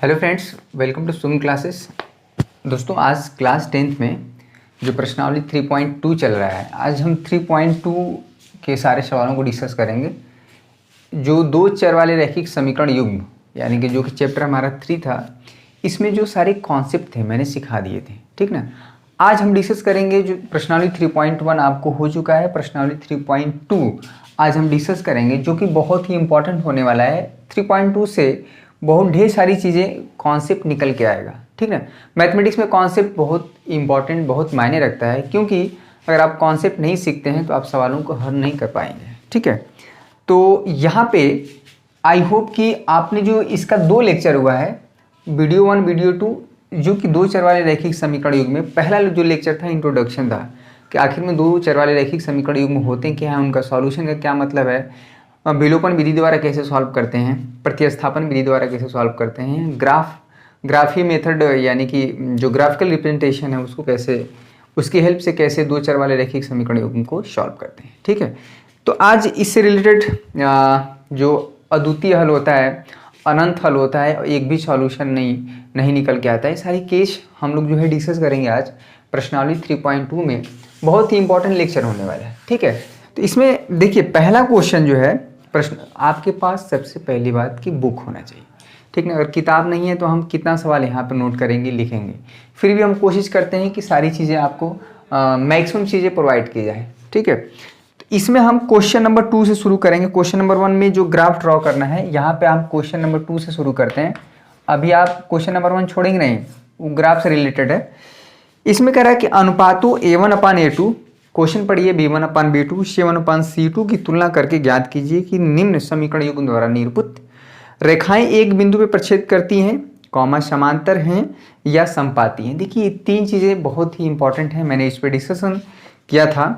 Hello friends, welcome to Sum classes. दोस्तों, आज class 10th में जो प्रश्नावली 3.2 चल रहा है, आज हम 3.2 के सारे सवालों को डिस्कस करेंगे। जो दो चर वाले रैखिक समीकरण युग्म यानी कि जो कि चैप्टर हमारा 3 था, इसमें जो सारे कॉन्सेप्ट थे मैंने सिखा दिए थे, ठीक ना। आज हम डिस्कस करेंगे जो प्रश्नावली 3.1 आपको हो चुका है, प्रश्नावली 3.2 आज हम डिस्कस करेंगे, जो कि बहुत ही इंपॉर्टेंट होने वाला है। 3.2 से बहुत ढेर सारी चीज़ें कॉन्सेप्ट निकल के आएगा, ठीक ना। मैथमेटिक्स में कॉन्सेप्ट बहुत इंपॉर्टेंट, बहुत मायने रखता है, क्योंकि अगर आप कॉन्सेप्ट नहीं सीखते हैं तो आप सवालों को हल नहीं कर पाएंगे, ठीक है। तो यहाँ पे आई होप कि आपने जो इसका 2 लेक्चर हुआ है, वीडियो 1 वीडियो 2, जो कि दो चर वाले रैखिक समीकरण युग्म में पहला जो लेक्चर था इंट्रोडक्शन था कि आखिर में दो चर वाले रैखिक समीकरण युग्म होते हैं क्या है, उनका सॉल्यूशन का क्या मतलब है, विलोपन विधि द्वारा कैसे सॉल्व करते हैं, प्रतिस्थापन विधि द्वारा कैसे सॉल्व करते हैं, ग्राफी मेथड यानी कि जो ग्राफिकल रिप्रेजेंटेशन है उसको कैसे, उसकी हेल्प से कैसे दो चर वाले रैखिक समीकरण युग्म को सॉल्व करते हैं, ठीक है। तो आज इससे रिलेटेड जो अद्वितीय हल होता है, अनंत हल होता है, एक भी सॉल्यूशन नहीं निकल के आता है, सारी केस हम लोग जो है डिस्कस करेंगे आज प्रश्नावली 3.2 में। बहुत ही इंपॉर्टेंट लेक्चर होने वाला है, ठीक है। तो इसमें देखिए, पहला क्वेश्चन जो है प्रश्न, आपके पास सबसे पहली बात की बुक होना चाहिए, ठीक ना। अगर किताब नहीं है तो हम कितना सवाल यहाँ पर नोट करेंगे, लिखेंगे। फिर भी हम कोशिश करते हैं कि सारी चीज़ें आपको मैक्सिमम चीज़ें प्रोवाइड की जाए, ठीक है। तो इसमें हम क्वेश्चन नंबर 2 से शुरू करेंगे। क्वेश्चन नंबर 1 में जो ग्राफ ड्रॉ करना है, यहाँ पे हम क्वेश्चन नंबर 2 से शुरू करते हैं। अभी आप क्वेश्चन नंबर 1 छोड़ेंगे नहीं, वो ग्राफ से रिलेटेड है। इसमें कह रहा है कि अनुपातों A1/A2, क्वेश्चन पढ़िए, B1/B2, C1/C2 की तुलना करके ज्ञात कीजिए कि निम्न समीकरण युग्म द्वारा निरूपित रेखाएं एक बिंदु पे प्रक्षेद करती हैं, कॉमा समांतर हैं या समपाती हैं। देखिए, ये 3 चीज़ें बहुत ही इंपॉर्टेंट हैं। मैंने इस पर डिस्कशन किया था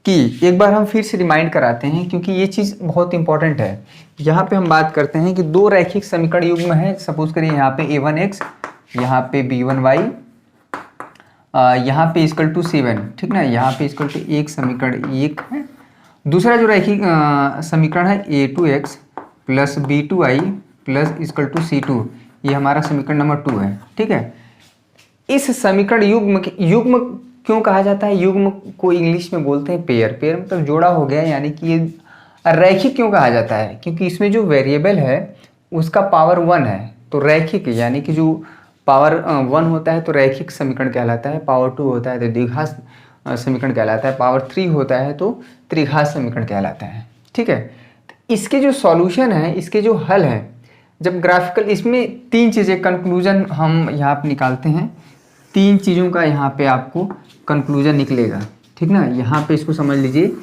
कि एक बार हम फिर से रिमाइंड कराते हैं, क्योंकि ये चीज़ बहुत इंपॉर्टेंट है। यहाँ पे हम बात करते हैं कि दो रैखिक समीकरण युग्म है। सपोज करिए यहाँ पे A1x, यहाँ पे B1y, यहाँ पे इक्वल टू 7, ठीक ना। यहाँ पे इक्वल टू एक समीकरण 1 है। दूसरा जो रैखिक समीकरण है A2x plus B2y plus equal to C2, ये हमारा समीकरण नंबर 2 है, ठीक है। इस समीकरण युग्म क्यों कहा जाता है? युग्म को इंग्लिश में बोलते हैं पेयर। पेयर मतलब जोड़ा हो गया, यानी कि ये रैखिक क्यों कहा जाता है? क्योंकि इसमें जो वेरिएबल है उसका पावर 1 है, तो रैखिक यानी कि जो पावर 1 होता है तो रैखिक समीकरण कहलाता है, पावर 2 होता है तो द्विघात समीकरण कहलाता है, पावर 3 होता है तो त्रिघात समीकरण कहलाता है, ठीक है। तो इसके जो सॉल्यूशन है, इसके जो हल है, जब ग्राफिकल, इसमें 3 चीज़ें कंक्लूजन हम यहाँ पे निकालते हैं। 3 चीज़ों का यहाँ पे आपको कंक्लूजन निकलेगा, ठीक ना। यहाँ पे इसको समझ लीजिए,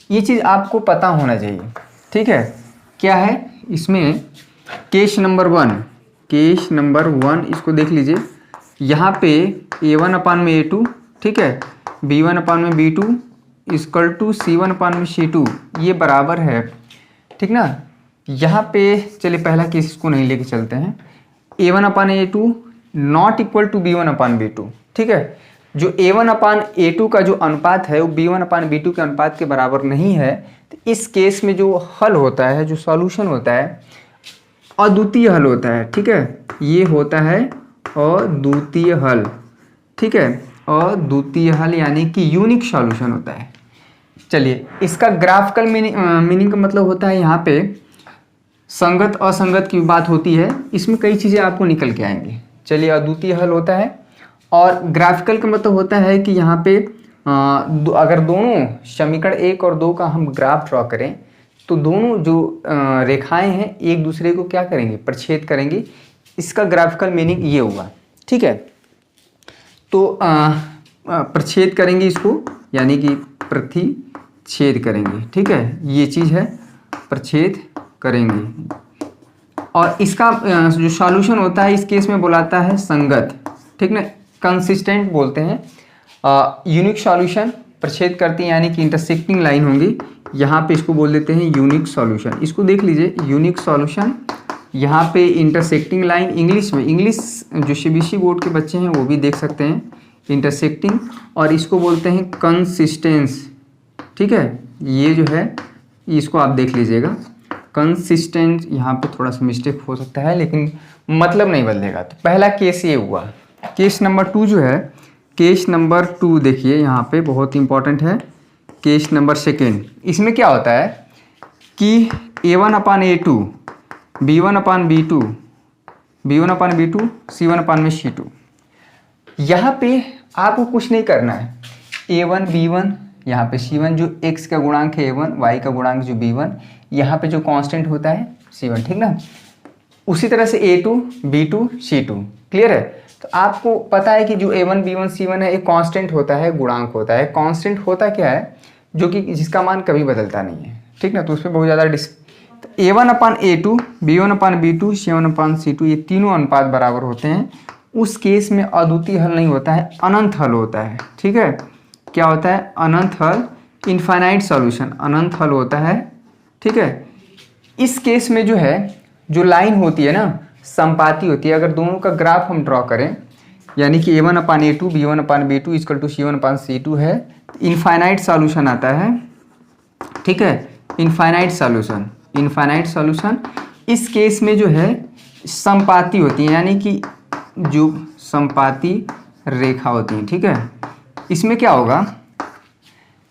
ये चीज़ आपको पता होना चाहिए, ठीक है। क्या है इसमें? केस नंबर 1 इसको देख लीजिए। यहाँ पे A1/A2, ठीक है, B1/B2 इक्वल टू C1/C2, ये बराबर है, ठीक ना। यहाँ पे चलिए पहला केस इसको नहीं लेके चलते हैं। A1/A2 not equal to B1/B2, ठीक है। जो A1/A2 का जो अनुपात है वो B1/B2 के अनुपात के बराबर नहीं है। तो इस केस में जो हल होता है, जो सॉल्यूशन होता है, अद्वितीय हल होता है, ठीक है। ये होता है अद्वितीय हल, ठीक है। अद्वितीय हल यानी कि यूनिक सॉल्यूशन होता है। चलिए, इसका ग्राफिकल मीनिंग का मतलब होता है, यहाँ पे संगत असंगत की बात होती है, इसमें कई चीज़ें आपको निकल के आएंगी। चलिए, अद्वितीय हल होता है। और ग्राफिकल का मतलब होता है कि यहाँ पे अगर दोनों समीकरण 1 और 2 का हम ग्राफ ड्रॉ करें तो दोनों जो रेखाएं हैं एक दूसरे को क्या करेंगे? प्रच्छेद करेंगे। इसका ग्राफिकल मीनिंग ये हुआ, ठीक है। तो प्रच्छेद करेंगे इसको, यानी कि प्रतिच्छेद करेंगे, ठीक है। ये चीज़ है, प्रच्छेद करेंगे। और इसका जो सॉल्यूशन होता है इस केस में बुलाता है संगत, ठीक ना, कंसिस्टेंट बोलते हैं। यूनिक सॉल्यूशन प्रच्छेद करती है, यानी कि इंटरसेक्टिंग लाइन होंगी, यहाँ पे इसको बोल देते हैं यूनिक सॉल्यूशन। इसको देख लीजिए, यूनिक सॉल्यूशन, यहाँ पे इंटरसेक्टिंग लाइन, इंग्लिश में, इंग्लिश जो CBSE बोर्ड के बच्चे हैं वो भी देख सकते हैं, इंटरसेक्टिंग, और इसको बोलते हैं कंसिस्टेंस, ठीक है। ये जो है इसको आप देख लीजिएगा, कंसिस्टेंट, यहाँ पे थोड़ा सा मिस्टेक हो सकता है लेकिन मतलब नहीं बदलेगा। तो पहला केस ये हुआ। केस नंबर 2 जो है, केस नंबर 2 देखिए यहाँ पे बहुत इंपॉर्टेंट है। केस नंबर सेकेंड, इसमें क्या होता है कि A1/A2 B1/B2 B1/B2 C1/C2। यहाँ पे आपको कुछ नहीं करना है। A1 B1 यहाँ पे C1 जो x का गुणांक है A1, y का गुणांक जो B1, यहाँ पे जो कांस्टेंट होता है C1, ठीक ना। उसी तरह से A2 B2 C2, क्लियर है। तो आपको पता है कि जो A1 B1 C1 है एक कांस्टेंट होता है, गुणांक होता है। कांस्टेंट होता क्या है, जो कि जिसका मान कभी बदलता नहीं है, ठीक ना। तो उस पर बहुत ज़्यादा तो A1/A2 B1/B2 C1/C2 ये तीनों अनुपात बराबर होते हैं। उस केस में अद्वितीय हल नहीं होता है, अनंत हल होता है, ठीक है। क्या होता है, अनंत हल, इनफाइनाइट सॉल्यूशन, अनंत हल होता है, ठीक है। इस केस में जो है, जो लाइन होती है ना, संपाती होती है। अगर दोनों का ग्राफ हम ड्रॉ करें, यानी कि A1/A2 B1/B2 = C1/C2 है, इनफाइनाइट सॉल्यूशन आता है, ठीक है। इनफाइनाइट सॉल्यूशन इस केस में जो है संपाती होती है, यानी कि जो संपाती रेखा होती है, ठीक है। इसमें क्या होगा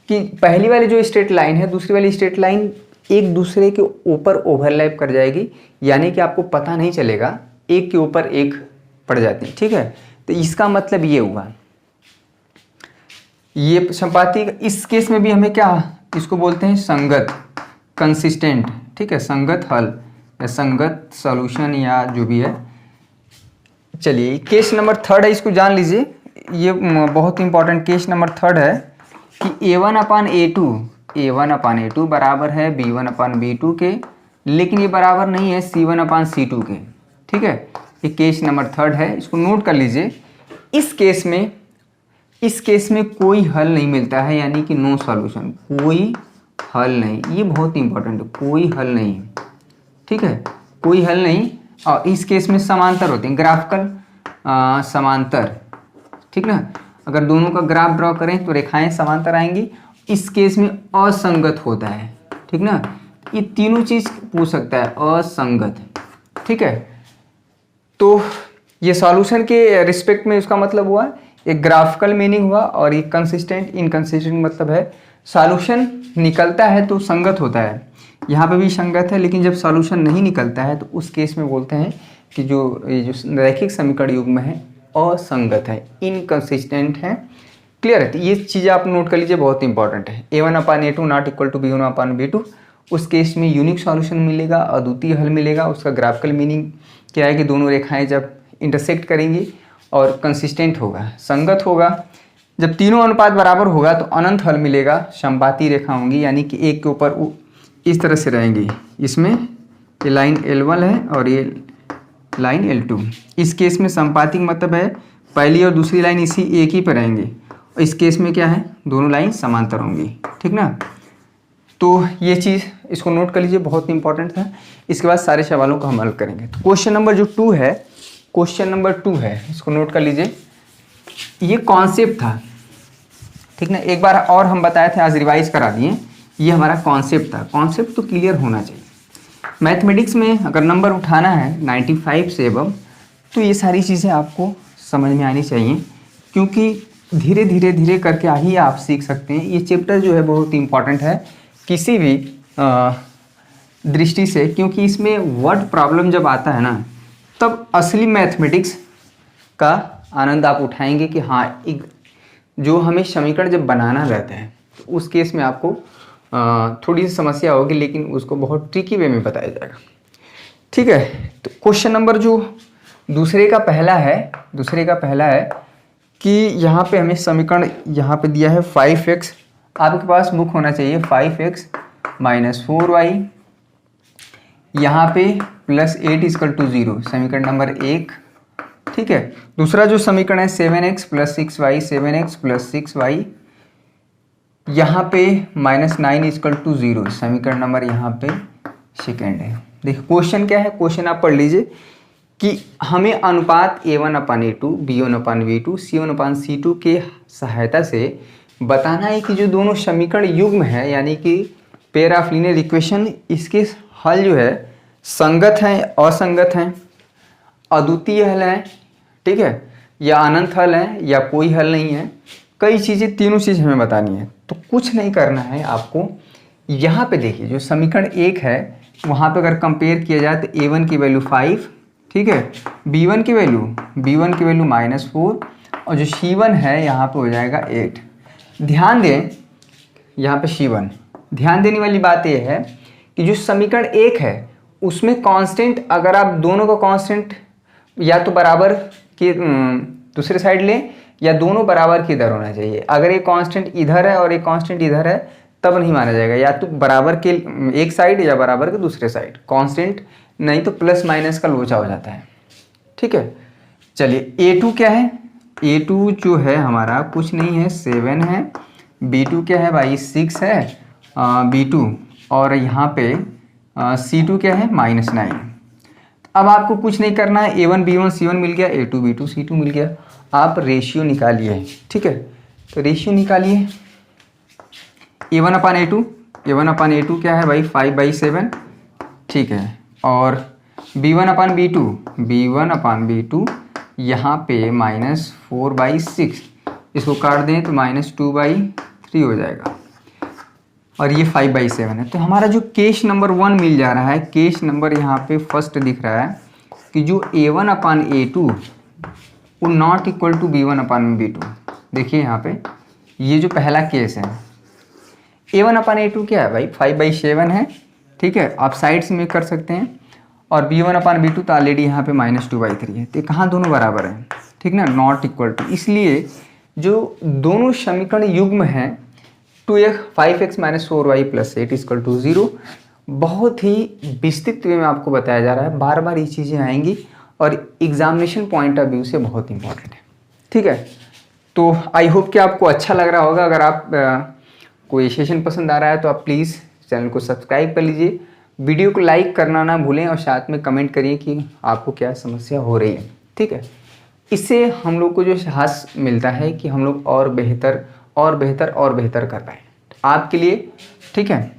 कि पहली वाली जो स्ट्रेट लाइन है, दूसरी वाली स्ट्रेट लाइन एक दूसरे के ऊपर ओवरलैप कर जाएगी, यानी कि आपको पता नहीं चलेगा, एक के ऊपर एक पड़ जाती है, ठीक है। तो इसका मतलब ये हुआ, ये संपाती। इस केस में भी हमें क्या, इसको बोलते हैं संगत, कंसिस्टेंट, ठीक है, संगत हल या संगत सॉल्यूशन या जो भी है। चलिए केस नंबर 3 है, इसको जान लीजिए, ये बहुत इंपॉर्टेंट केस नंबर 3 है कि A1/A2 बराबर है B1/B2 के, लेकिन ये बराबर नहीं है C1/C2 के, ठीक है। ये केस नंबर 3 है, इसको नोट कर लीजिए। इस केस में कोई हल नहीं मिलता है, यानी कि नो सॉल्यूशन, कोई हल नहीं। ये बहुत इंपॉर्टेंट है, कोई हल नहीं, ठीक है, कोई हल नहीं। और इस केस में समांतर होते हैं, ग्राफिकल समांतर, ठीक ना। अगर दोनों का ग्राफ ड्रॉ करें तो रेखाएं समांतर आएंगी। इस केस में असंगत होता है, ठीक ना। ये तीनों चीज पूछ सकता है, असंगत, ठीक है। तो ये सॉल्यूशन के रिस्पेक्ट में उसका मतलब हुआ, एक ग्राफिकल मीनिंग हुआ, और एक कंसिस्टेंट इनकंसिस्टेंट मतलब है सॉल्यूशन निकलता है तो संगत होता है। यहाँ पे भी संगत है, लेकिन जब सॉल्यूशन नहीं निकलता है तो उस केस में बोलते हैं कि जो रैखिक समीकरण युग्म है असंगत है, इनकंसिस्टेंट है, क्लियर है। तो ये चीज़ आप नोट कर लीजिए, बहुत इंपॉर्टेंट है। A1/A2 ≠ B1/B2, उस केस में यूनिक सॉल्यूशन मिलेगा, अद्वितीय हल मिलेगा। उसका ग्राफिकल मीनिंग क्या है कि दोनों रेखाएं जब इंटरसेक्ट करेंगी और कंसिस्टेंट होगा, संगत होगा। जब तीनों अनुपात बराबर होगा तो अनंत हल मिलेगा, संपाती रेखा होंगी, यानी कि एक के ऊपर इस तरह से रहेंगी। इसमें ये लाइन L1 है और ये लाइन L2। इस केस में संपाती मतलब है पहली और दूसरी लाइन इसी एक ही पर रहेंगी, और इस केस में क्या है, दोनों लाइन समांतर होंगी, ठीक ना। तो ये चीज़ इसको नोट कर लीजिए, बहुत इंपॉर्टेंट था। इसके बाद सारे सवालों को हम हल करेंगे। तो क्वेश्चन नंबर जो 2 है, क्वेश्चन नंबर 2 है, इसको नोट कर लीजिए। ये कॉन्सेप्ट था, ठीक ना। एक बार और हम बताए थे, आज रिवाइज करा दिए। ये हमारा कॉन्सेप्ट था, कॉन्सेप्ट तो क्लियर होना चाहिए। मैथमेटिक्स में अगर नंबर उठाना है 95 से एबव, तो ये सारी चीज़ें आपको समझ में आनी चाहिए, क्योंकि धीरे धीरे करके ही आप सीख सकते हैं। ये चैप्टर जो है बहुत इंपॉर्टेंट है किसी भी दृष्टि से, क्योंकि इसमें वर्ड प्रॉब्लम जब आता है ना, तब असली मैथमेटिक्स का आनंद आप उठाएंगे कि हाँ, एक जो हमें समीकरण जब बनाना रहता है तो उस केस में आपको थोड़ी सी समस्या होगी, लेकिन उसको बहुत ट्रिकी वे में बताया जाएगा, ठीक है। तो क्वेश्चन नंबर जो दूसरे का पहला है कि यहाँ पे हमें समीकरण यहाँ पे दिया है 5x, आपके पास बुक होना चाहिए 5x - 4y, यहाँ पे +8 = 0, समीकरण नंबर 1, ठीक है। दूसरा जो समीकरण है 7x + 6y, 7x + 6y, यहाँ पे -9 = 0, समीकरण नंबर यहाँ पे सेकेंड है। देखिए क्वेश्चन क्या है, क्वेश्चन आप पढ़ लीजिए कि हमें अनुपात A1/A2 B1/B2 C1/C2 के सहायता से बताना है कि जो दोनों समीकरण युग्म है, यानी कि पेयर ऑफ लीनियर इक्वेशन, इसके हल जो है संगत हैं, असंगत हैं, अद्वितीय हल हैं, ठीक है, या अनंत हल हैं, या कोई हल नहीं है। कई चीज़ें, तीनों चीज़ हमें बतानी है। तो कुछ नहीं करना है आपको। यहाँ पे देखिए जो समीकरण 1 है वहाँ पे अगर कंपेयर किया जाए तो a1 की वैल्यू 5, ठीक है, b1 की वैल्यू -4 और जो c1 है यहाँ पे हो जाएगा 8। ध्यान दें यहाँ पे c1, ध्यान देने वाली बात यह है कि जो समीकरण 1 है उसमें कांस्टेंट, अगर आप दोनों का कांस्टेंट या तो बराबर के दूसरे साइड लें या दोनों बराबर की इधर होना चाहिए। अगर एक कांस्टेंट इधर है और एक कांस्टेंट इधर है तब नहीं माना जाएगा, या तो बराबर के एक साइड या बराबर के दूसरे साइड कांस्टेंट, नहीं तो प्लस माइनस का लोचा हो जाता है, ठीक है। चलिए a2 क्या है, a2 जो है हमारा कुछ नहीं है 7 है, b2 क्या है भाई 6 है, b2, और यहाँ पे c2 क्या है -9। अब आपको कुछ नहीं करना है, a1 b1 c1 मिल गया, a2 b2 c2 मिल गया। आप रेशियो निकालिए, ठीक है, तो रेशियो निकालिए a1/a2 क्या है भाई 5/7, ठीक है, और b1/b2 यहाँ पे -4/6, इसको काट दें तो -2/3 हो जाएगा, और ये 5/7 है। तो हमारा जो केस नंबर 1 मिल जा रहा है, केस नंबर यहाँ पे फर्स्ट दिख रहा है कि जो a1/a2 वो नॉट इक्वल टू b1/b2। देखिए यहाँ पे ये जो पहला केस है, a1/a2 क्या है भाई 5/7 है, ठीक है, आप साइड से में कर सकते हैं, और b1/b2 तो ऑलरेडी यहाँ पे -2/3 है। तो कहाँ दोनों बराबर हैं, ठीक ना, नॉट इक्वल टू। इसलिए जो दोनों समीकरण युग्म हैं 5x - 4y + 8 = 0, बहुत ही विस्तृत वे में आपको बताया जा रहा है। बार बार ये चीज़ें आएंगी और एग्जामिनेशन पॉइंट ऑफ व्यू से बहुत इंपॉर्टेंट है, ठीक है। तो आई होप कि आपको अच्छा लग रहा होगा। अगर आप कोई सेशन पसंद आ रहा है तो आप प्लीज़ चैनल को सब्सक्राइब कर लीजिए, वीडियो को लाइक करना ना भूलें, और साथ में कमेंट करिए कि आपको क्या समस्या हो रही है, ठीक है। इससे हम लोग को जो साहस मिलता है कि हम लोग और बेहतर कर पाए आपके लिए, ठीक है।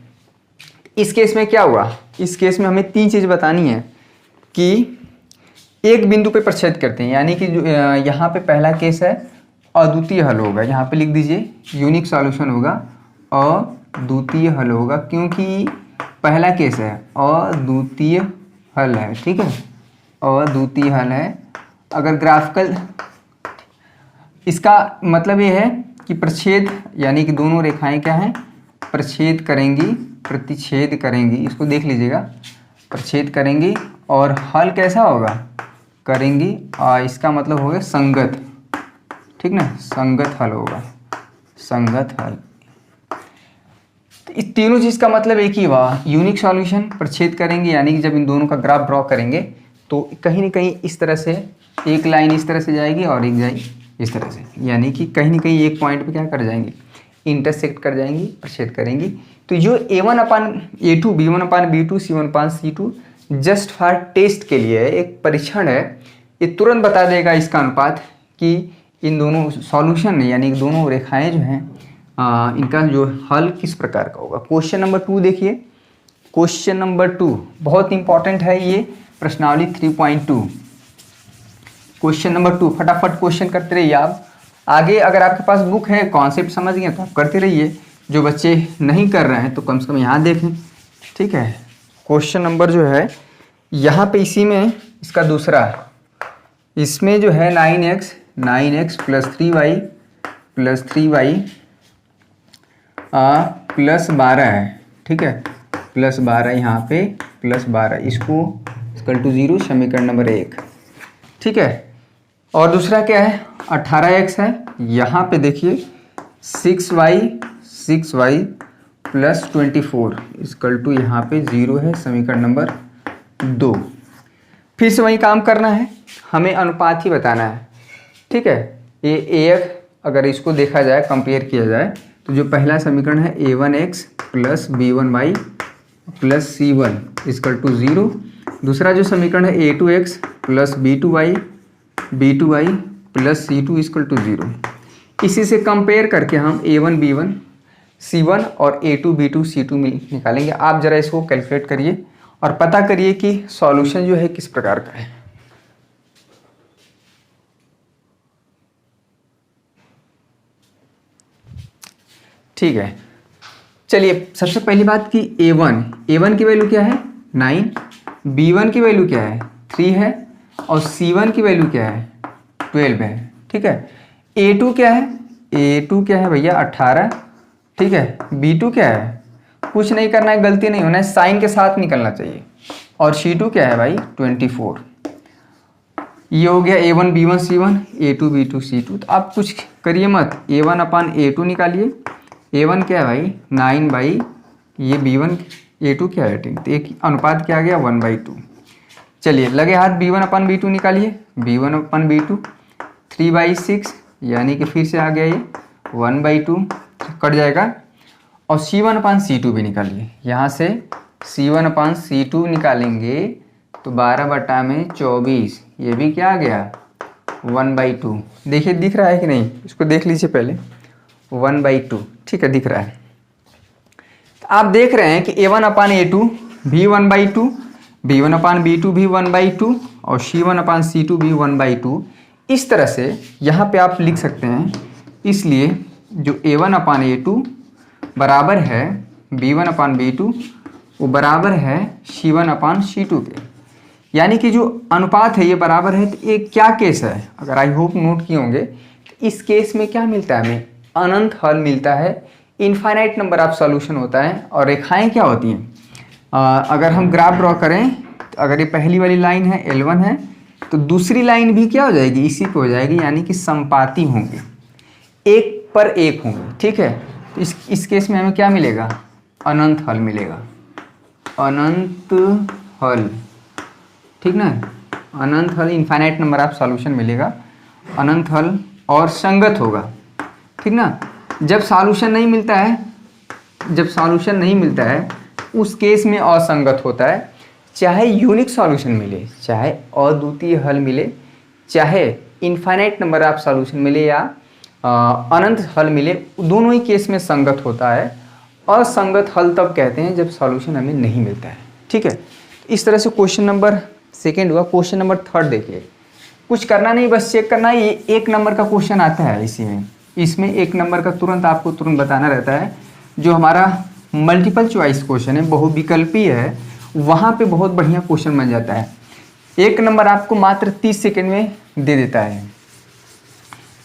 इस केस में क्या हुआ, इस केस में हमें 3 चीज़ बतानी है कि एक बिंदु पे प्रच्छेद करते हैं, यानी कि जो यहाँ पे पहला केस है अद्वितीय हल होगा, यहाँ पे लिख दीजिए यूनिक सॉल्यूशन होगा, अद्वितीय हल होगा, क्योंकि पहला केस है अद्वितीय हल है, ठीक है, अद्वितीय हल है। अगर ग्राफिकल, इसका मतलब ये है कि प्रच्छेद, यानी कि दोनों रेखाएं क्या हैं, प्रच्छेद करेंगी, प्रतिच्छेद करेंगी, इसको देख लीजिएगा, प्रच्छेद करेंगी, और हल कैसा होगा, करेंगी, इसका मतलब होगा संगत, ठीक ना, संगत हल होगा, संगत हल। तो इस तीनों चीज़ का मतलब एक ही हुआ, यूनिक सॉल्यूशन, प्रच्छेद करेंगे, यानी कि जब इन दोनों का ग्राफ ड्रॉ करेंगे तो कहीं ना कहीं इस तरह से एक लाइन इस तरह से जाएगी और एक जाएगी इस तरह से, यानी कि कहीं ना कहीं एक पॉइंट पे क्या कर जाएंगी, इंटरसेक्ट कर जाएंगी, प्रच्छेद करेंगी। तो जो a1/a2 b1/b2 c1/c2 just for test के लिए एक परीक्षण है, ये तुरंत बता देगा इसका अनुपात कि इन दोनों सॉल्यूशन यानी कि दोनों रेखाएं जो हैं इनका जो हल किस प्रकार का होगा। क्वेश्चन नंबर 2 देखिए, क्वेश्चन नंबर 2 बहुत इंपॉर्टेंट है, ये प्रश्नावली 3.2। क्वेश्चन नंबर 2 फटाफट क्वेश्चन करते रहिए आप। आगे अगर आपके पास बुक है, कॉन्सेप्ट समझ गए तो आप करते रहिए, जो बच्चे नहीं कर रहे हैं तो कम से कम यहाँ देखें, ठीक है। क्वेश्चन नंबर जो है यहाँ पे इसी में इसका दूसरा, इसमें जो है 9x + 3y + 12 है, ठीक है, +12 यहाँ पे +12, इसको = 0, समीकरण नंबर 1, ठीक है। और दूसरा क्या है 18x है, यहाँ पे देखिए 6y + 24 = यहाँ पे 0 है, समीकरण नंबर 2। फिर से वही काम करना है, हमें अनुपात ही बताना है, ठीक है। ये AF अगर इसको देखा जाए, कंपेयर किया जाए, तो जो पहला समीकरण है a1x + b1y + c1 = 0। दूसरा जो समीकरण है a2x + b2y + c2 = 0। इसी से कंपेयर करके हम a1 b1 c1 और a2 b2 c2 निकालेंगे। आप ज़रा इसको कैलकुलेट करिए और पता करिए कि सॉल्यूशन जो है किस प्रकार का है। ठीक है, चलिए सबसे पहली बात कि A1 की वैल्यू क्या है 9, B1 की वैल्यू क्या है 3 है और C1 की वैल्यू क्या है 12 है। ठीक है, A2 क्या है भैया 18। ठीक है, B2 क्या है, कुछ नहीं करना है, गलती नहीं होना है, साइन के साथ निकलना चाहिए। और C2 क्या है भाई 24। ये हो गया A1 B1 C1, A2 B2 C2। तो आप कुछ करिए मत, A1 अपान A2 निकालिए। A1 क्या है भाई 9 बाई ये B1, A2 क्या है 10, तो एक अनुपात क्या आ गया 1/2। चलिए लगे हाथ B1 अपान B2 निकालिए। B1 अपान B2 3/6 यानी कि फिर से आ गया ये 1/2 कट जाएगा। और C1 अपान C2 भी निकालिए। यहाँ से C1 अपान C2 निकालेंगे तो 12/24, ये भी क्या आ गया 1/2। देखिए दिख रहा है कि नहीं, इसको देख लीजिए पहले 1/2। ठीक है, दिख रहा है। तो आप देख रहे हैं कि A1 अपान A2 भी 1/2, B1 अपान B2 भी 1/2 और C1 अपान C2 भी 1/2। इस तरह से यहाँ पे आप लिख सकते हैं। इसलिए जो A1 अपान A2 बराबर है B1 अपान B2 वो बराबर है C1 अपान C2 के। यानी कि जो अनुपात है ये बराबर है। तो ये क्या केस है, अगर आई होप नोट किए होंगे, तो इस केस में क्या मिलता है हमें, अनंत हल मिलता है, इनफाइनाइट नंबर ऑफ सॉल्यूशन होता है। और रेखाएं क्या होती हैं, अगर हम ग्राफ ड्रॉ करें तो अगर ये पहली वाली लाइन है L1 है तो दूसरी लाइन भी क्या हो जाएगी, इसी पे हो जाएगी, यानी कि समपाती होंगे, एक पर एक होंगे। ठीक है, तो इस केस में हमें क्या मिलेगा, अनंत हल मिलेगा, अनंत हल। ठीक ना, अनंत हल, इनफाइनाइट नंबर ऑफ सॉल्यूशन मिलेगा, अनंत हल और संगत होगा। ठीक ना, जब सॉल्यूशन नहीं मिलता है उस केस में असंगत होता है। चाहे यूनिक सॉल्यूशन मिले, चाहे अद्वितीय हल मिले, चाहे इनफाइनाइट नंबर ऑफ सॉल्यूशन मिले या अनंत हल मिले, दोनों ही केस में संगत होता है। असंगत हल तब कहते हैं जब सॉल्यूशन हमें नहीं मिलता है। ठीक है, इस तरह से क्वेश्चन नंबर सेकेंड हुआ। क्वेश्चन नंबर थर्ड देखिए, कुछ करना नहीं, बस चेक करना है। ये 1 नंबर का क्वेश्चन आता है इसमें 1 नंबर का आपको तुरंत बताना रहता है। जो हमारा मल्टीपल चॉइस क्वेश्चन है, बहुविकल्पीय है, वहाँ पे बहुत बढ़िया क्वेश्चन बन जाता है। 1 नंबर आपको मात्र 30 सेकेंड में दे देता है।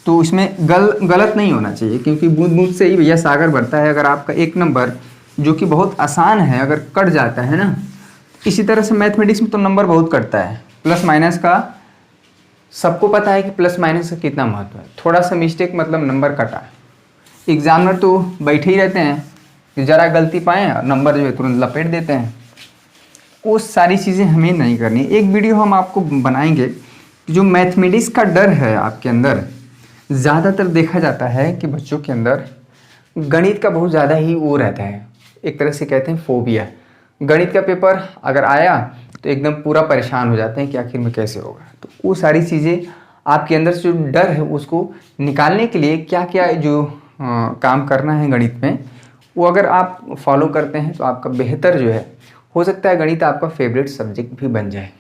तो इसमें गलत नहीं होना चाहिए, क्योंकि बूंद बूंद से ही भैया सागर भरता है। अगर आपका 1 नंबर जो कि बहुत आसान है अगर कट जाता है ना, इसी तरह से मैथमेटिक्स में तो नंबर बहुत कटता है। प्लस माइनस का सबको पता है कि प्लस माइनस का कितना महत्व है। थोड़ा सा मिस्टेक मतलब नंबर कटा। एग्जामिनर तो बैठे ही रहते हैं कि जरा गलती पाएँ और नंबर जो है तुरंत लपेट देते हैं। वो सारी चीज़ें हमें नहीं करनी। एक वीडियो हम आपको बनाएंगे। जो मैथमेटिक्स का डर है आपके अंदर, ज़्यादातर देखा जाता है कि बच्चों के अंदर गणित का बहुत ज़्यादा ही वो रहता है, एक तरह से कहते हैं फोबिया। गणित का पेपर अगर आया तो एकदम पूरा परेशान हो जाते हैं कि आखिर में कैसे होगा। तो वो सारी चीज़ें आपके अंदर से जो डर है उसको निकालने के लिए क्या क्या जो काम करना है गणित में, वो अगर आप फॉलो करते हैं तो आपका बेहतर जो है, हो सकता है गणित आपका फेवरेट सब्जेक्ट भी बन जाए।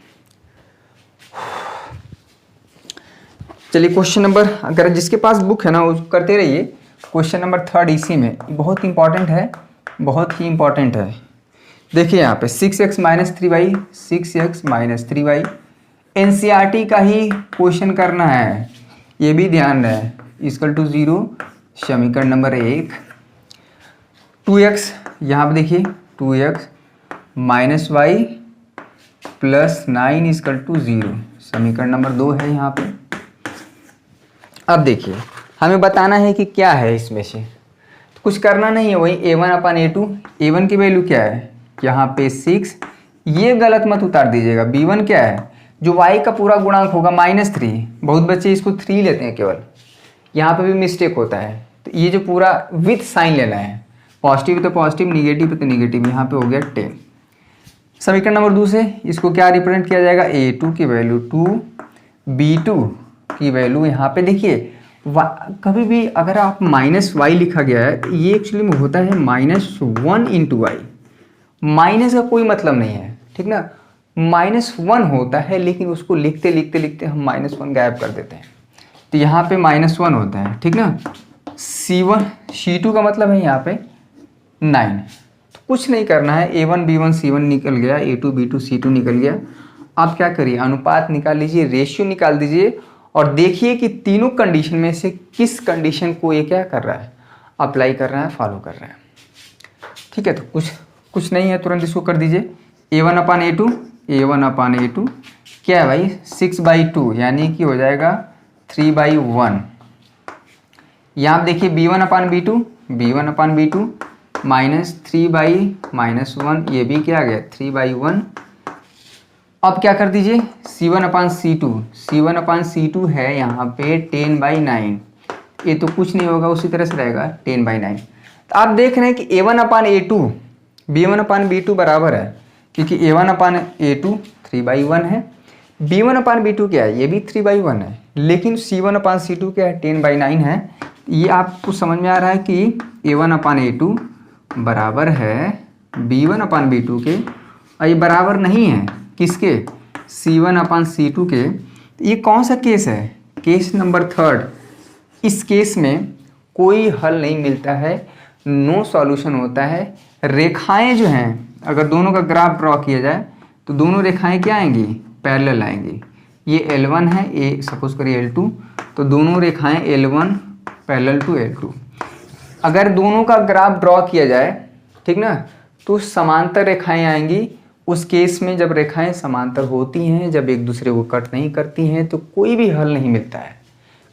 चलिए क्वेश्चन नंबर, अगर जिसके पास बुक है ना वो करते रहिए। क्वेश्चन नंबर थर्ड इसी में बहुत इंपॉर्टेंट है, बहुत ही इंपॉर्टेंट है। देखिए यहाँ पे 6x - 3y, 6x - 3y NCERT का ही क्वेश्चन करना है, ये भी ध्यान रहे। = 0 समीकरण नंबर 1। 2x यहाँ पे देखिए 2x - y + 9 = 0 समीकरण नंबर 2 है यहाँ पे। अब देखिए हमें बताना है कि क्या है इसमें से, तो कुछ करना नहीं है, वही A1/A2। A1 की वैल्यू क्या है यहाँ पे 6, ये गलत मत उतार दीजिएगा। B1 क्या है, जो y का पूरा गुणांक होगा -3। बहुत बच्चे इसको 3 लेते हैं केवल, यहाँ पे भी मिस्टेक होता है। तो ये जो पूरा विथ साइन लेना है, पॉजिटिव तो पॉजिटिव, निगेटिव तो निगेटिव। यहाँ पे हो गया 10। समीकरण नंबर 2 से इसको क्या रिप्रेजेंट किया जाएगा, A2 की वैल्यू 2, B2 की वैल्यू यहाँ पे देखिए। कभी भी अगर आप -y लिखा गया है, ये एक्चुअली में होता है -1 × y। माइनस का कोई मतलब नहीं है, ठीक ना। -1 होता है, लेकिन उसको लिखते लिखते लिखते हम -1 गायब कर देते हैं, तो यहाँ पे -1 होता है, ठीक ना। C1 C2 का मतलब है यहाँ पे 9। तो कुछ नहीं करना है, A1 B1 C1 निकल गया, A2 B2 C2 निकल गया। आप क्या करिए, अनुपात निकाल लीजिए, रेशियो निकाल दीजिए और देखिए कि तीनों कंडीशन में से किस कंडीशन को ये क्या कर रहा है, अप्लाई कर रहा है, फॉलो कर रहा है। ठीक है, तो कुछ नहीं है, तुरंत इसको कर दीजिए। A1/A2 A1/A2 क्या है भाई, 6/2 यानी कि हो जाएगा 3/1। यहाँ आप देखिए B1/B2 B1/B2 -3/-1, ये भी क्या आ गया 3/1। अब क्या कर दीजिए, C1/C2 C1/C2 है यहाँ पे 10/9, ये तो कुछ नहीं होगा, उसी तरह से रहेगा 10/9। तो आप देख रहे हैं कि A1/A2 B1/B2 बराबर है, क्योंकि A1/A2 3/1 है, B1/B2 क्या है, ये भी 3/1 है, लेकिन C1/C2 क्या है 10/9 है। ये आपको समझ में आ रहा है कि A1/A2 बराबर है B1/B2 के, और ये बराबर नहीं है किसके, C1/C2 के। ये कौन सा केस है, केस नंबर 3। इस केस में कोई हल नहीं मिलता है, नो सॉल्यूशन होता है। रेखाएं जो हैं, अगर दोनों का ग्राफ ड्रॉ किया जाए तो दोनों रेखाएं क्या आएंगी, पैरेलल आएंगी। ये L1 है, ये सपोज करिए L2, तो दोनों रेखाएं L1 पैरेलल टू L2। अगर दोनों का ग्राफ ड्रॉ किया जाए, ठीक ना, तो समांतर रेखाएं आएंगी। उस केस में जब रेखाएं समांतर होती हैं, जब एक दूसरे को कट नहीं करती हैं, तो कोई भी हल नहीं मिलता है।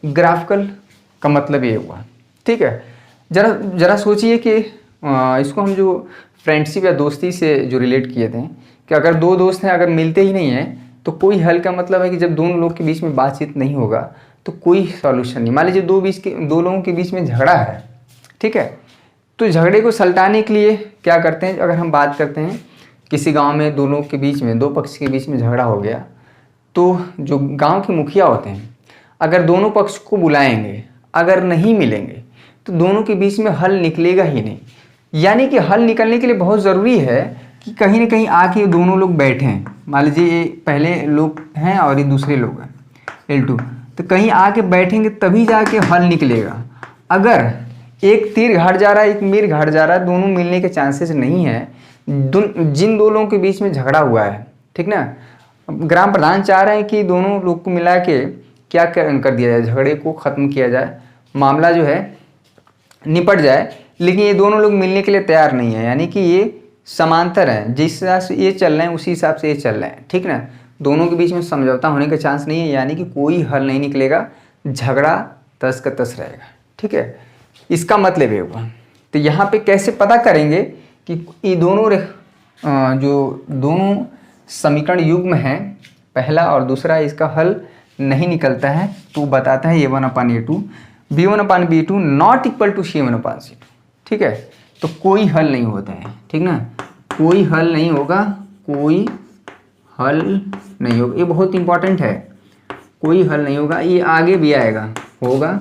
ग्राफिकल का मतलब ये हुआ, ठीक है। जरा सोचिए कि इसको हम जो फ्रेंडशिप या दोस्ती से जो रिलेट किए थे, कि अगर दो दोस्त हैं, अगर मिलते ही नहीं हैं, तो कोई हल का मतलब है कि जब दोनों लोग के बीच में बातचीत नहीं होगा तो कोई सॉल्यूशन नहीं। मान लीजिए दो लोगों के बीच में झगड़ा है, ठीक है, तो झगड़े को सलटाने के लिए क्या करते हैं, अगर हम बात करते हैं किसी गांव में दो लोग के बीच में, दो पक्ष के बीच में झगड़ा हो गया, तो जो गांव के मुखिया होते हैं, अगर दोनों पक्ष को बुलाएंगे, अगर नहीं मिलेंगे तो दोनों के बीच में हल निकलेगा ही नहीं। यानी कि हल निकलने के लिए बहुत ज़रूरी है कि कहीं ना कहीं आके दोनों लोग बैठें। मान लीजिए ये पहले लोग हैं और ये दूसरे लोग हैं L2, तो कहीं आके बैठेंगे तभी जाके हल निकलेगा। अगर एक तीर घाट जा रहा है, एक मीर घाट जा रहा है, दोनों मिलने के चांसेस नहीं है। जिन दो लोगों के बीच में झगड़ा हुआ है, ठीक ना, ग्राम प्रधान चाह रहे हैं कि दोनों लोग को मिला के क्या कर दिया जाए, झगड़े को ख़त्म किया जाए, मामला जो है निपट जाए, लेकिन ये दोनों लोग मिलने के लिए तैयार नहीं है। यानी कि ये समांतर हैं, जिस हिसाब से ये चल रहे हैं उसी हिसाब से ये चल रहे हैं, ठीक ना। दोनों के बीच में समझौता होने का चांस नहीं है, यानी कि कोई हल नहीं निकलेगा, झगड़ा तस का तस रहेगा, ठीक है। इसका मतलब ये हुआ। तो यहाँ पे कैसे पता करेंगे कि ये दोनों जो दोनों समीकरण युग्म हैं, पहला और दूसरा, इसका हल नहीं निकलता है, तो बताता है A1/A2 B1/B2 not equal to C1/C2, ठीक है। तो कोई हल नहीं होता है, ठीक ना, कोई हल नहीं होगा, कोई हल नहीं होगा, ये बहुत इंपॉर्टेंट है। कोई हल नहीं होगा, ये आगे भी आएगा, होगा,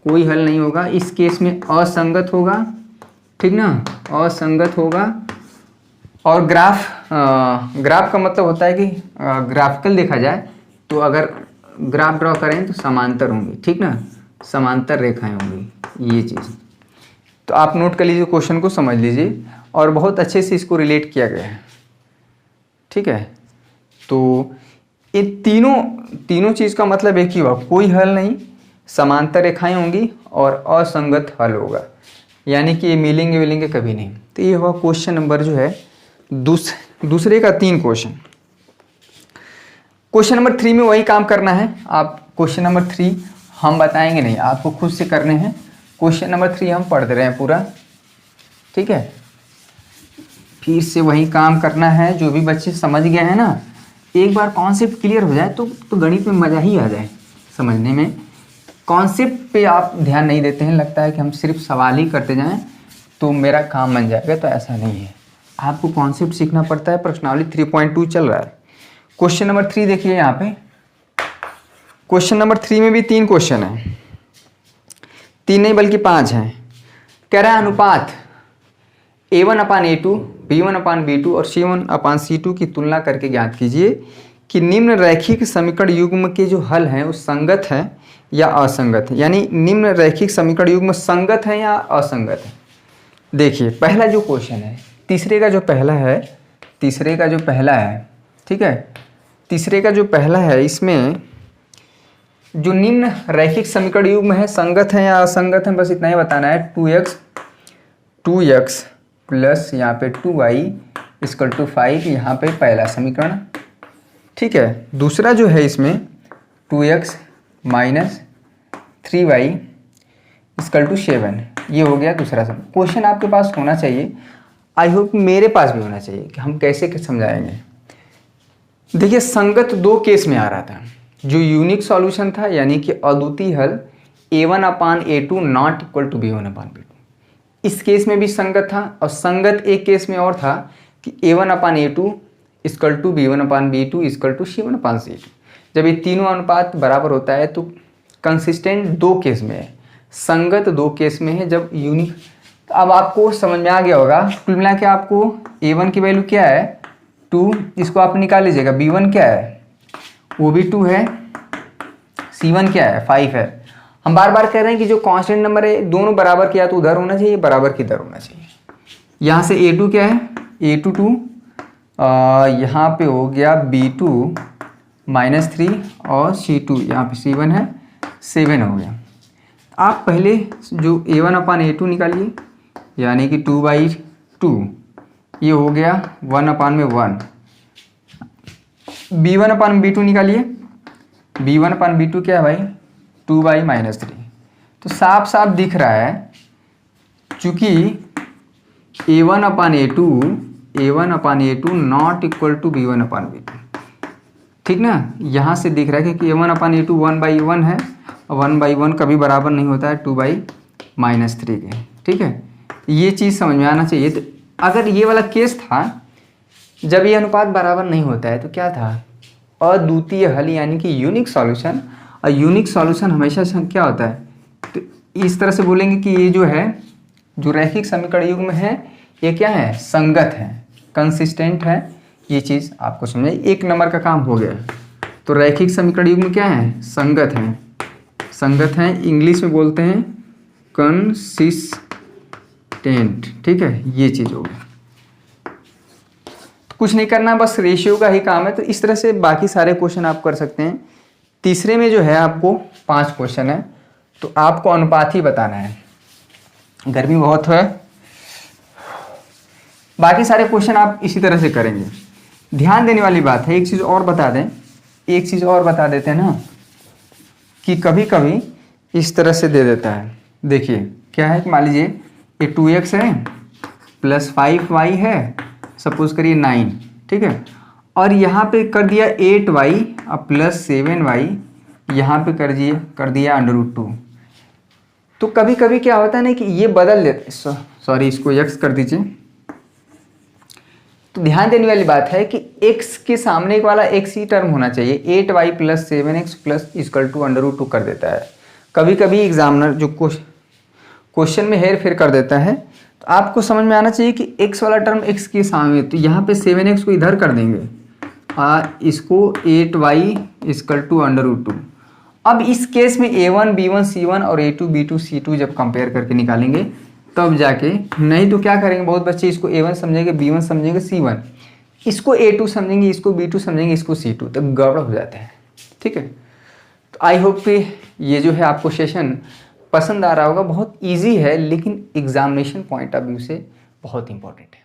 कोई हल नहीं होगा। इस केस में असंगत होगा, ठीक ना, असंगत होगा। और ग्राफ का मतलब होता है कि ग्राफिकल देखा जाए तो अगर ग्राफ ड्रॉ करें तो समांतर होंगी, ठीक ना, समांतर रेखाएं होंगी, ये चीज़। तो आप नोट कर लीजिए, क्वेश्चन को समझ लीजिए, और बहुत अच्छे से इसको रिलेट किया गया है, ठीक है। तो ये तीनों चीज़ का मतलब एक ही हुआ, कोई हल नहीं, समांतर रेखाएं होंगी और असंगत हल होगा, यानी कि ये मिलेंगे कभी नहीं। तो ये हुआ क्वेश्चन नंबर जो है दूसरे का 3 क्वेश्चन। क्वेश्चन नंबर 3 में वही काम करना है। आप क्वेश्चन नंबर 3 हम बताएंगे नहीं, आपको खुद से करने हैं। क्वेश्चन नंबर 3 हम पढ़ दे रहे हैं पूरा, ठीक है। फिर से वही काम करना है। जो भी बच्चे समझ गए हैं ना, एक बार कॉन्सेप्ट क्लियर हो जाए तो गणित में मज़ा ही आ जाए समझने में। कॉन्सेप्ट पे आप ध्यान नहीं देते हैं, लगता है कि हम सिर्फ सवाल ही करते जाएं तो मेरा काम बन जाएगा, तो ऐसा नहीं है। आपको कॉन्सेप्ट सीखना पड़ता है। प्रश्नावली 3.2 चल रहा है। क्वेश्चन नंबर 3 देखिए यहाँ पे। क्वेश्चन नंबर 3 में भी 3 क्वेश्चन हैं, 3 नहीं बल्कि 5 हैं। कह रहा है अनुपात A1/A2, B1/B2 और C1/C2 की तुलना करके ज्ञात कीजिए कि निम्न रैखिक समीकरण युग्म के जो हल हैं वो संगत हैं या असंगत है। यानी निम्न रैखिक समीकरण युग्म संगत है या असंगत है। देखिए पहला जो क्वेश्चन है, तीसरे का जो पहला है, ठीक है, तीसरे का जो पहला है, इसमें जो निम्न रैखिक समीकरण युग्म है संगत है या असंगत है, बस इतना ही बताना है। 2x प्लस यहाँ पे 2y इक्वल टू 5, यहाँ पे पहला समीकरण, ठीक है। दूसरा जो है इसमें 2x minus 3y equal to 7, ये हो गया दूसरा समीकरण। क्वेश्चन आपके पास होना चाहिए, आई होप मेरे पास भी होना चाहिए कि हम कैसे समझाएंगे। देखिए संगत दो केस में आ रहा था, जो यूनिक सॉल्यूशन था यानी कि अद्वितीय हल A1/A2 not equal to B1/B2, इस केस में भी संगत था। और संगत एक केस में और था कि A1/A2 equal to B1/B2 equal to C1/C2। जब ये तीनों अनुपात बराबर होता है तो कंसिस्टेंट दो केस में है, संगत दो केस में है, जब यूनिक। तो अब आपको समझ में आ गया होगा। कुल मिला के आपको A1 की वैल्यू क्या है 2, इसको आप निकाल लीजिएगा। B1 क्या है, वो भी 2 है। C1 क्या है 5 है। हम बार बार कह रहे हैं कि जो कांस्टेंट नंबर है दोनों बराबर किया तो उधर होना चाहिए, बराबर की इधर होना चाहिए। यहाँ से A2 क्या है, A2 2, यहाँ पे हो गया B2 -3 और C2 यहाँ पे C1 है 7 हो गया। आप पहले जो A1/A2 निकालिए, यानी कि 2/2, ये हो गया 1/1। B1/B2 निकालिए, B1/B2 क्या है भाई 2/-3। तो साफ साफ दिख रहा है चूंकि A1/A2 not equal to B1/B2, ठीक ना। यहाँ से दिख रहा है कि A1/A2 1/1 है, 1/1 कभी बराबर नहीं होता है 2/-3 के, ठीक है। ये चीज़ समझ में आना चाहिए। तो अगर ये वाला केस था जब ये अनुपात बराबर नहीं होता है तो क्या था, अद्वितीय हल यानी कि यूनिक सॉल्यूशन। और यूनिक सॉल्यूशन हमेशा क्या होता है, तो इस तरह से बोलेंगे कि ये जो है जो रैखिक समीकरण युग्म है ये क्या है, संगत है, कंसिस्टेंट है। ये चीज़ आपको समझे, 1 नंबर का काम हो गया। तो रैखिक समीकरण युग्म क्या है, संगत है, संगत है, इंग्लिश में बोलते हैं कंसिस्टेंट, ठीक है। ये चीज़ होगी, तो कुछ नहीं करना, बस रेशियो का ही काम है। तो इस तरह से बाकी सारे क्वेश्चन आप कर सकते हैं। तीसरे में जो है आपको 5 क्वेश्चन है, तो आपको अनुपात ही बताना है। गर्मी बहुत है, बाकी सारे क्वेश्चन आप इसी तरह से करेंगे। ध्यान देने वाली बात है, एक चीज़ और बता दें, एक चीज़ और बता देते हैं ना, कि कभी कभी इस तरह से दे देता है। देखिए क्या है कि मान लीजिए ये 2x है प्लस 5y है, सपोज करिए 9, ठीक है। और यहाँ पे कर दिया 8y और प्लस 7y, यहाँ पे कर दिया √2। तो कभी कभी क्या होता है ना कि ये बदल देते, सॉरी इसको x कर दीजिए। तो ध्यान देने वाली बात है कि x के सामने वाला x ही टर्म होना चाहिए। 8y plus 7x plus equal to √2 कर देता है। कभी कभी एग्जामिनर जो क्वेश्चन में हेर फेर कर देता है, तो आपको समझ में आना चाहिए कि x वाला टर्म x के सामने, तो यहाँ पे 7x को इधर कर देंगे, इसको 8y इक्वल टू √2। अब इस केस में A1 B1 C1 और A2 B2 C2 जब कंपेयर करके निकालेंगे तब जाके, नहीं तो क्या करेंगे बहुत बच्चे, इसको A1 समझेंगे, B1 समझेंगे, C1, इसको A2 समझेंगे, इसको B2 समझेंगे, इसको C2, तो गड़बड़ हो जाता है, ठीक है। तो आई होप कि ये जो है आपको सेशन पसंद आ रहा होगा। बहुत इजी है लेकिन एग्जामिनेशन पॉइंट ऑफ व्यू से बहुत इंपॉर्टेंट है।